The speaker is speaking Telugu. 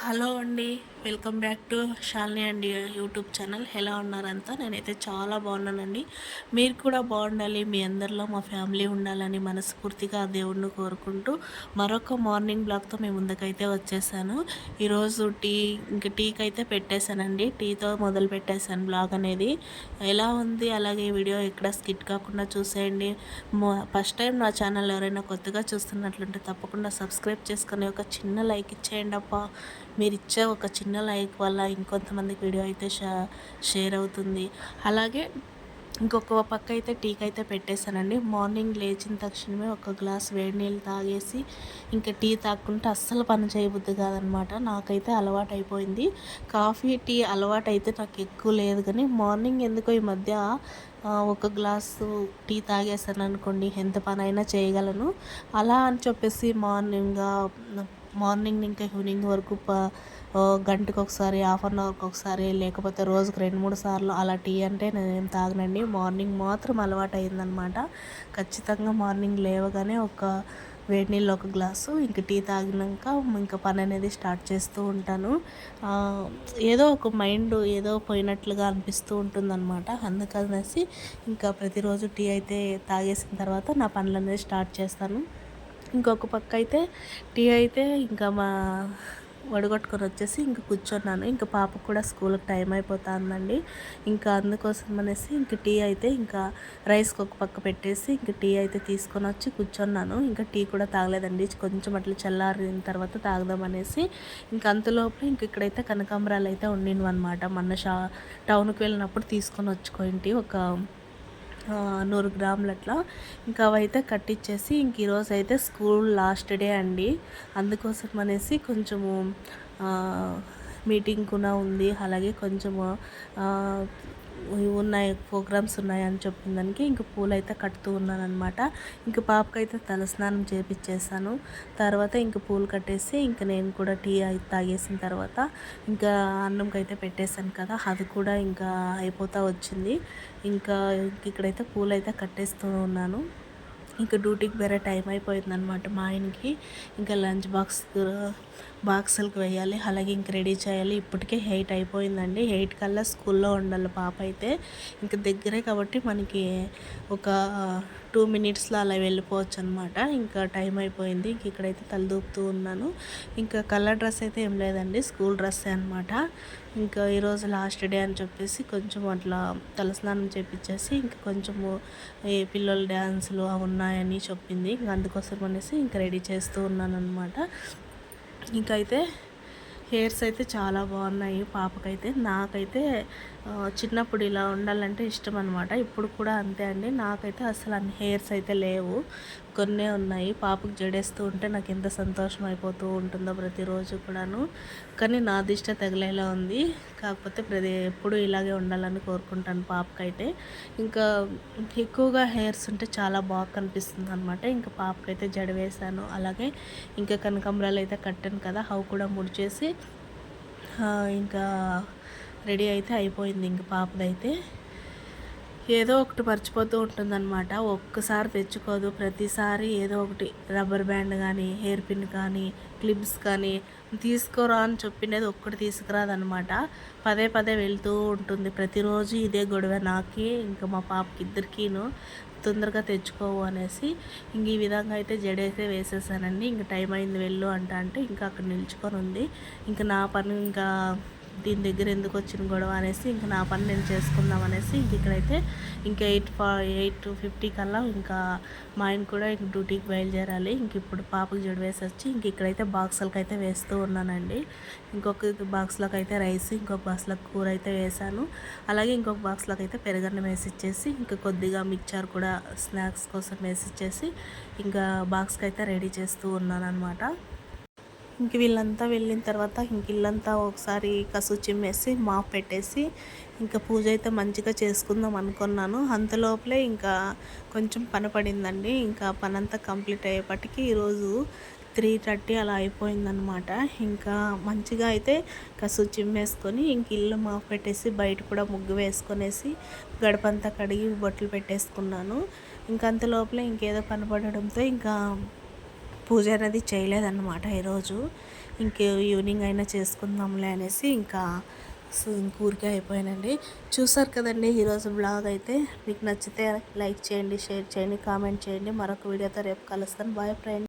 హలో అండి. వెల్కమ్ బ్యాక్ టు శాలిని అండి యూట్యూబ్ ఛానల్. ఎలా ఉన్నారంతా? నేనైతే చాలా బాగున్నానండి. మీరు కూడా బాగుండాలి, మీ అందరిలో మా ఫ్యామిలీ ఉండాలని మనస్ఫూర్తిగా ఆ దేవుడిని కోరుకుంటూ మరొక మార్నింగ్ బ్లాగ్తో మీ ముందుకైతే వచ్చేసాను. ఈరోజు టీకి అయితే పెట్టేశానండి. టీతో మొదలు పెట్టేశాను బ్లాగ్ అనేది. ఎలా ఉంది, అలాగే వీడియో ఎక్కడ స్కిట్ కాకుండా చూసేయండి. ఫస్ట్ టైం నా ఛానల్ ఎవరైనా కొత్తగా చూస్తున్నట్లుంటే తప్పకుండా సబ్స్క్రైబ్ చేసుకొని ఒక చిన్న లైక్ ఇచ్చేయండి అప్ప. మీరు ఇచ్చే ఒక చిన్న లైక్ వల్ల ఇంకొంతమందికి వీడియో అయితే షేర్ అవుతుంది. అలాగే ఇంకొక పక్క అయితే టీకి అయితే పెట్టేశానండి. మార్నింగ్ లేచిన తక్షణమే ఒక గ్లాస్ వేడి నీళ్ళు తాగేసి ఇంకా టీ తాక్కుంటే అస్సలు పని చేయబుద్ధి కాదనమాట. నాకైతే అలవాటు అయిపోయింది. కాఫీ టీ అలవాటు అయితే నాకు ఎక్కువ లేదు, కానీ మార్నింగ్ ఎందుకో ఈ మధ్య ఒక గ్లాసు టీ తాగేసాను అనుకోండి, ఎంత పని అయినా చేయగలను. అలా అని చెప్పేసి మార్నింగ్ ఇంకా ఈవినింగ్ వరకు గంటకు ఒకసారి, హాఫ్ అన్ అవర్కి ఒకసారి, లేకపోతే రోజుకు 2-3 సార్లు అలా టీ అంటే నేనేం తాగనండి. మార్నింగ్ మాత్రం అలవాటు అయిందనమాట. ఖచ్చితంగా మార్నింగ్ లేవగానే ఒక వేడి నీళ్ళు ఒక గ్లాసు, ఇంక టీ తాగినాక ఇంకా పని అనేది స్టార్ట్ చేస్తూ ఉంటాను. ఏదో ఒక మైండ్ ఏదో పోయినట్లుగా అనిపిస్తూ ఉంటుందన్నమాట. అందుకనేసి ఇంకా ప్రతిరోజు టీ అయితే తాగేసిన తర్వాత నా పనులు అనేది స్టార్ట్ చేస్తాను. ఇంకొక పక్క అయితే టీ అయితే ఇంకా వడగొట్టుకొని వచ్చేసి ఇంక కూర్చున్నాను. ఇంకా పాపకు కూడా స్కూల్కి టైం అయిపోతుందండి. ఇంకా అందుకోసం అనేసి ఇంక టీ అయితే ఇంకా రైస్కి ఒక పక్క పెట్టేసి ఇంక టీ అయితే తీసుకొని వచ్చి కూర్చున్నాను. ఇంకా టీ కూడా తాగలేదండి, కొంచెం అట్లా చల్లారిన తర్వాత తాగదామనేసి. ఇంకా అంతలోపు ఇంక ఇక్కడైతే కనకాంబరాలు అయితే ఉండినవన్నమాట. మొన్న టౌన్కి వెళ్ళినప్పుడు తీసుకొని వచ్చుకోండి ఒక 100 గ్రాములు అట్లా. ఇంకా అవైతే కట్టించేసి ఇంక ఈరోజు అయితే స్కూల్ లాస్ట్ డే అండి. అందుకోసం అనేసి కొంచెము మీటింగ్ కూడా ఉంది, అలాగే కొంచెము ఉన్నాయి, ప్రోగ్రామ్స్ ఉన్నాయని చెప్పిన దానికి ఇంక పూలు అయితే కట్టుతూ ఉన్నాను అనమాట. ఇంక పాపకైతే తలస్నానం చేపించేసాను. తర్వాత ఇంక పూలు కట్టేసి ఇంక నేను కూడా టీ తాగేసిన తర్వాత ఇంకా అన్నంకైతే పెట్టేశాను కదా, అది కూడా ఇంకా అయిపోతూ వచ్చింది. ఇంకా ఇక్కడైతే పూలు అయితే కట్టేస్తూ ఉన్నాను. ఇంకా డ్యూటీకి వేరే టైం అయిపోయిందనమాట మా ఆయనకి. ఇంకా లంచ్ బాక్సులకు వేయాలి, అలాగే ఇంక రెడీ చేయాలి. ఇప్పటికే 8 అయిపోయిందండి. 8 కల్లా స్కూల్లో ఉండాలి పాప అయితే. ఇంకా దగ్గరే కాబట్టి మనకి ఒక 2 మినిట్స్లో అలా వెళ్ళిపోవచ్చు అనమాట. ఇంకా టైం అయిపోయింది. ఇంక ఇక్కడైతే తలదూపుతూ ఉన్నాను. ఇంకా కలర్ డ్రెస్ అయితే ఏం లేదండి, స్కూల్ డ్రెస్సే అనమాట. ఇంకా ఈరోజు లాస్ట్ డే అని చెప్పేసి కొంచెం అట్లా తలస్నానం చేపించేసి ఇంకా కొంచెము ఈ పిల్లల డ్యాన్సులు అవి ఉన్నాయని చెప్పింది. ఇంకా అందుకోసం అనేసి ఇంకా రెడీ చేస్తూ ఉన్నాను అనమాట. ఇంకైతే హెయిర్స్ అయితే చాలా బాగున్నాయి పాపకైతే. నాకైతే చిన్నప్పుడు ఇలా ఉండాలంటే ఇష్టం అనమాట. ఇప్పుడు కూడా అంతే అండి. నాకైతే అసలు అన్ని హెయిర్స్ అయితే లేవు, కొన్నే ఉన్నాయి. పాపకు జడేస్తూ ఉంటే నాకు ఎంత సంతోషం అయిపోతూ ఉంటుందో ప్రతిరోజు కూడాను. కానీ నా దిష్ట తగిలేలా ఉంది. కాకపోతే ఎప్పుడు ఇలాగే ఉండాలని కోరుకుంటాను పాపకైతే. ఇంకా ఎక్కువగా హెయిర్స్ ఉంటే చాలా బాగా కనిపిస్తుంది అనమాట. ఇంకా పాపకైతే జడ వేశాను, అలాగే ఇంకా కనకాంబరాలు అయితే కట్టాను కదా, అవి కూడా ముడిచేసి ఇంకా రెడీ అయితే అయిపోయింది. ఇంక పాపదైతే ఏదో ఒకటి మర్చిపోతూ ఉంటుందన్నమాట. ఒక్కసారి తెచ్చుకోదు, ప్రతిసారి ఏదో ఒకటి రబ్బర్ బ్యాండ్ కానీ, హెయిర్ పిన్ కానీ, క్లిప్స్ కానీ తీసుకోరా అని చెప్పినది ఒక్కటి తీసుకురాదనమాట. పదే పదే వెళ్తూ ఉంటుంది. ప్రతిరోజు ఇదే గొడవ నాకి ఇంకా మా పాపకి ఇద్దరికీను, తొందరగా తెచ్చుకోవు అనేసి. ఇంక ఈ విధంగా అయితే జడైతే వేసేసానండి. ఇంక టైం అయింది వెళ్ళు అంటే ఇంకా అక్కడ నిల్చుకొని ఉంది. ఇంకా నా పని ఇంకా దీని దగ్గర ఎందుకు వచ్చిన గొడవ అనేసి ఇంకా నా పని నేను చేసుకుందాం అనేసి ఇంక ఇక్కడైతే ఇంకా 8:50 కల్లా ఇంకా మా ఆయన కూడా ఇంక డ్యూటీకి బయలుదేరాలి. ఇంక ఇప్పుడు పాపకు జడ వేసి వచ్చి ఇంక ఇక్కడైతే బాక్సులకు అయితే వేస్తూ ఉన్నానండి. ఇంకొక బాక్స్లోకి అయితే రైస్, ఇంకొక బాక్స్లోకి కూర అయితే వేసాను. అలాగే ఇంకొక బాక్స్లోకి అయితే పెరుగన్నం వేసి ఇచ్చేసి ఇంకా కొద్దిగా మిక్చర్ కూడా స్నాక్స్ కోసం వేసి ఇచ్చేసి ఇంకా బాక్స్కి అయితే రెడీ చేస్తూ ఉన్నాను అనమాట. ఇంక వీళ్ళంతా వెళ్ళిన తర్వాత ఇంక ఇల్లంతా ఒకసారి కసు చిమ్మేసి మాప్ పెట్టేసి ఇంకా పూజ అయితే మంచిగా చేసుకుందాం అనుకున్నాను. అంతలోపలే ఇంకా కొంచెం పని పడిందండి. ఇంకా పని అంతా కంప్లీట్ అయ్యేపటికి ఈరోజు 3:30 అలా అయిపోయిందనమాట. ఇంకా మంచిగా అయితే కసు చిమ్మేసుకొని ఇంక ఇల్లు మాప్ పెట్టేసి బయట కూడా ముగ్గు వేసుకొనేసి గడపంతా కడిగి బొట్లు పెట్టేసుకున్నాను. ఇంక అంతలోపలే ఇంకేదో పని పడడంతో ఇంకా పూజ అనేది చేయలేదన్నమాట ఈరోజు. ఇంక ఈవినింగ్ అయినా చేసుకుందాంలే అనేసి ఇంకా ఊరికే అయిపోయానండి. చూసారు కదండి ఈరోజు బ్లాగ్ అయితే. మీకు నచ్చితే లైక్ చేయండి, షేర్ చేయండి, కామెంట్ చేయండి. మరొక వీడియోతో రేపు కలుస్తాను. Bye friends.